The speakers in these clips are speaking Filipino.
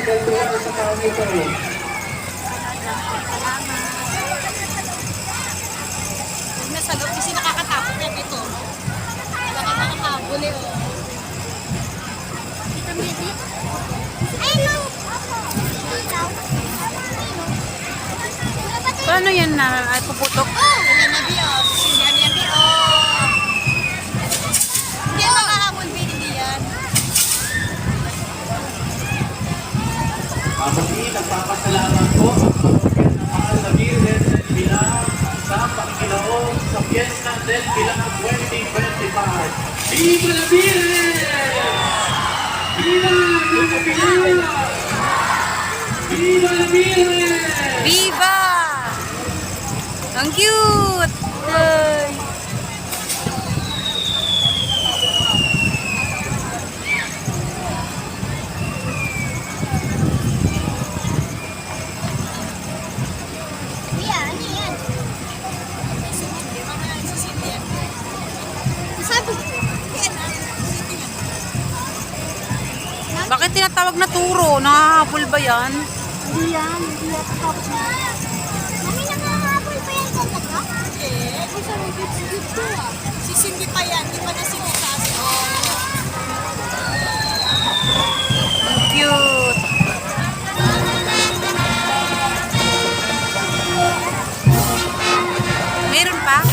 Deltural sa Canito. Huwag na sa loob kasi nakakatakot yan ito. Wala ka makakabol eh. Kita mo yan dito? Ay, no! Paano yan na? Ay, puputok? Ayan na, Bio. Sindihan yan, Bio. Hindi yan makahabol, Bio. Hindi yan. Muli, nagpapasalamat po ang pamilya ng mahal na Virgen del Pilar sa Panginoon sa Fiesta del Pilar 2025. Viva la Virgen! Viva la Pilar! Viva la Virgen! Viva! Ang cute! Ay. Bakit tinatawag na turo? Nakahabol ba yan? Hindi yan. Hindi yan. Tapos na. Mami, nakahabol pa yan talaga? Eh, kung sa good ko ah. Si Cindy pa yan. Di pa na Cindy sa asin. Ang cute! Meron pa?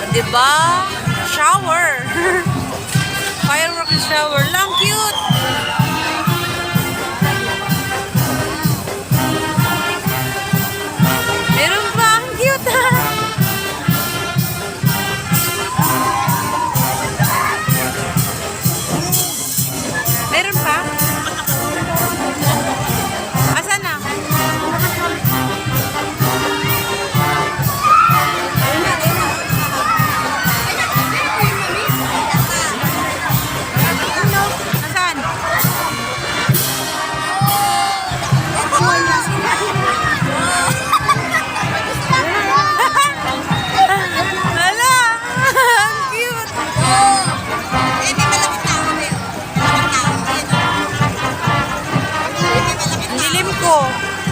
Diba? Shower. Firework shower lang. Cute. Meron pa. Ang cute. Meron pa? Asan na?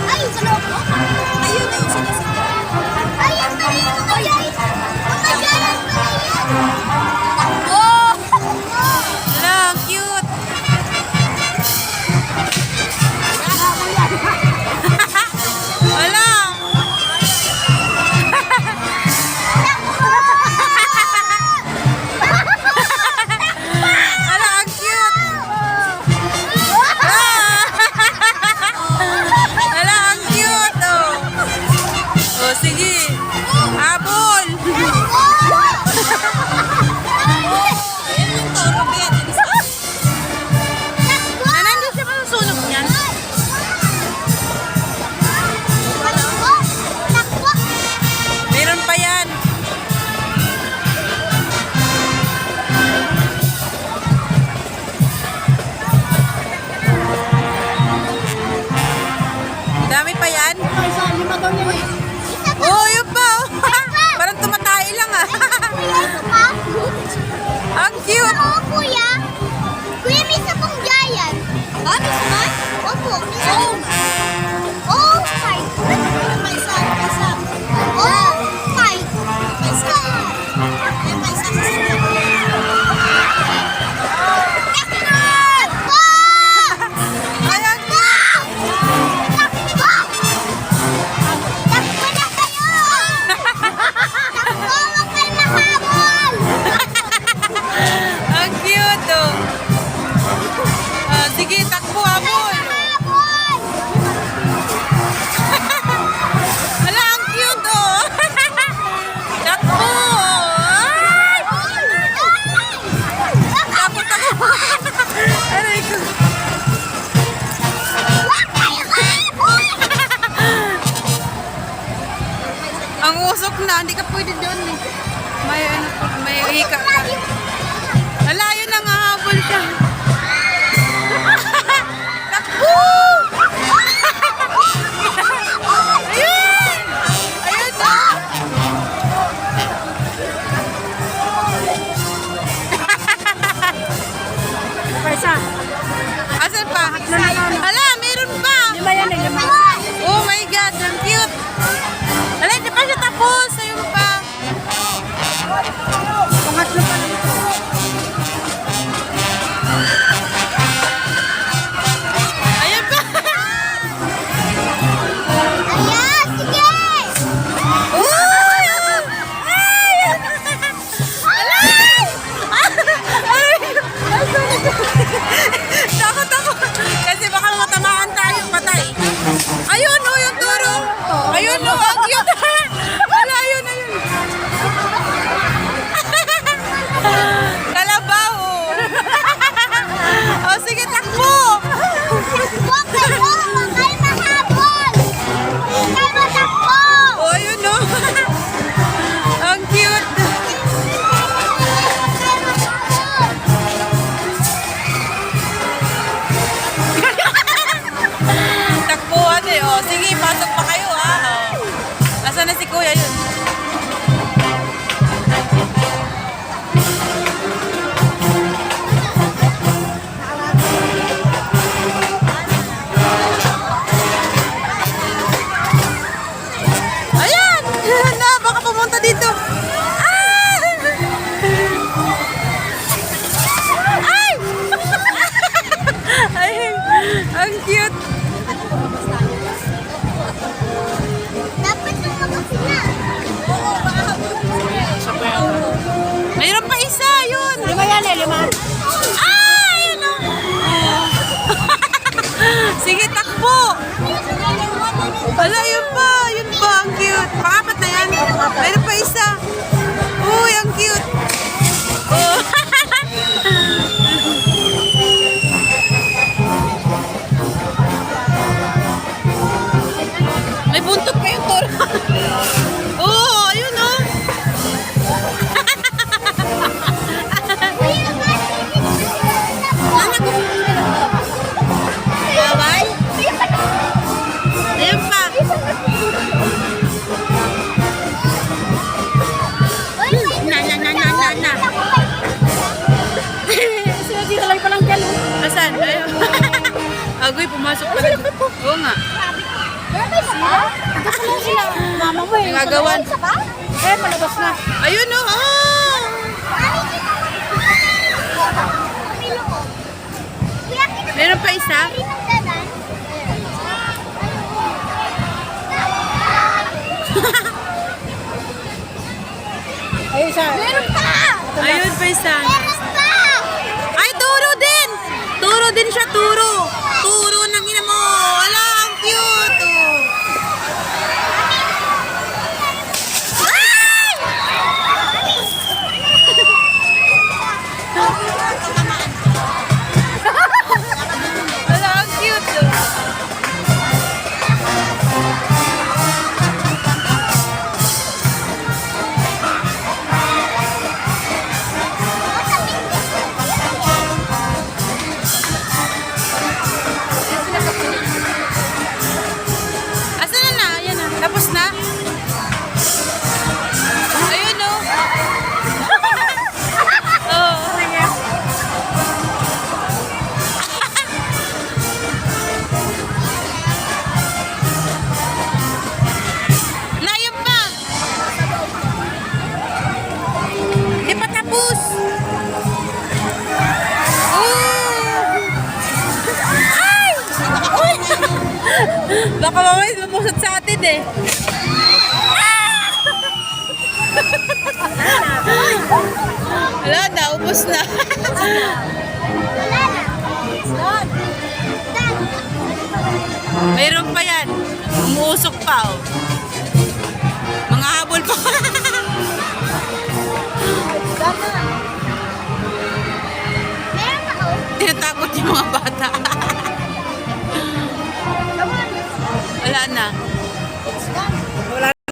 Ay, sa loob mo? Ayun na yung sinasinda. Ay, ang mali ko kaya. Mamagalan ko na yan. Oh! Hello, cute. Wala. Wala, ang cute. Oh, sige. Habol. Nanandun siya pa sa sunog niyan. Meron pa yan. Dami pa yan. Oh, yun pa. Parang tumatay lang ah. Ang cute. Oo, kuya. Kuya, may isa pong giant. Ah, may isa? Opo. Oh. Oh, my. May isa. Oh, my. May isa. May isa. Ayan. takbo, habol. Habol! Hala, ang cute, oh. Takbo. Ay! Takbo, takbo. Aray ko. Ang usok na, hindi ka pwede doon eh. May ano, may hika ka. Hala, yun na nga, habol siya. Takbo! Ayun! Ayun na! Asan pa? Hala, meron pa! Oh my God, ang cute! Hala, hindi pa siya tapos. Ayun pa. Pangatlo pa lang ito. Ayun pa! Ayan, sige! Uy! Ay! Hala! Ay! Takot ako. Kasi baka matamaan tayo, patay. Ayun, oh, yung turo. Ayun, oh, ang cute. Hala, ayun, ayun. Kalabaw, oh. Oh, sige, takbo. Huwag kayo! Huwag kayo mahabol! Huwag kayo matakbo! Oh, ayun, oh. Ang cute. Takbuhan eh, oh. Sige, pasok pa kayo, ha. Oh. Asan na si Kuya yun? Ayan! Na, baka pumunta dito. Ah! Ay! Ay! Ang cute. Dapat lumabas sila. Mayroon pa isa, yun. Lima yan eh, lima. Ah! Ayun o. Sige, takbo. Wala, yun pa. Yun pa, ang cute. Pangapat na yan. Mayroon pa isa. Uy, ang cute. Oh. May buntot pa yung toro. Oh, ayun oh. Bawal? Ayun pa. Na. Sila dito lang palang dyan. Asan? Ayun. Agoy, pumasok pa rin. Oo nga. Ito pala sila. Mama mo eh. Nagagawan. Eh, palabas na. Ayun oh. Ah! Meron pa isa? Ayun siya. Meron pa! Ayun pa isa. Meron pa! Ay, turo din! Turo din siya, turo. Turo ng ina mo. Wala, ang cute. Oh. Ay! Wala, ang cute. Oh. Asan na na? Ayan na. Tapos na? Ayun oh. Oh. Na, yun pa. Di pa tapos. Oh. Ay! Uy! Baka mamay lumusot sa atin eh. Wala na, ubos na. Wala na. Mayroon pa yan. Umuusok pa, oh.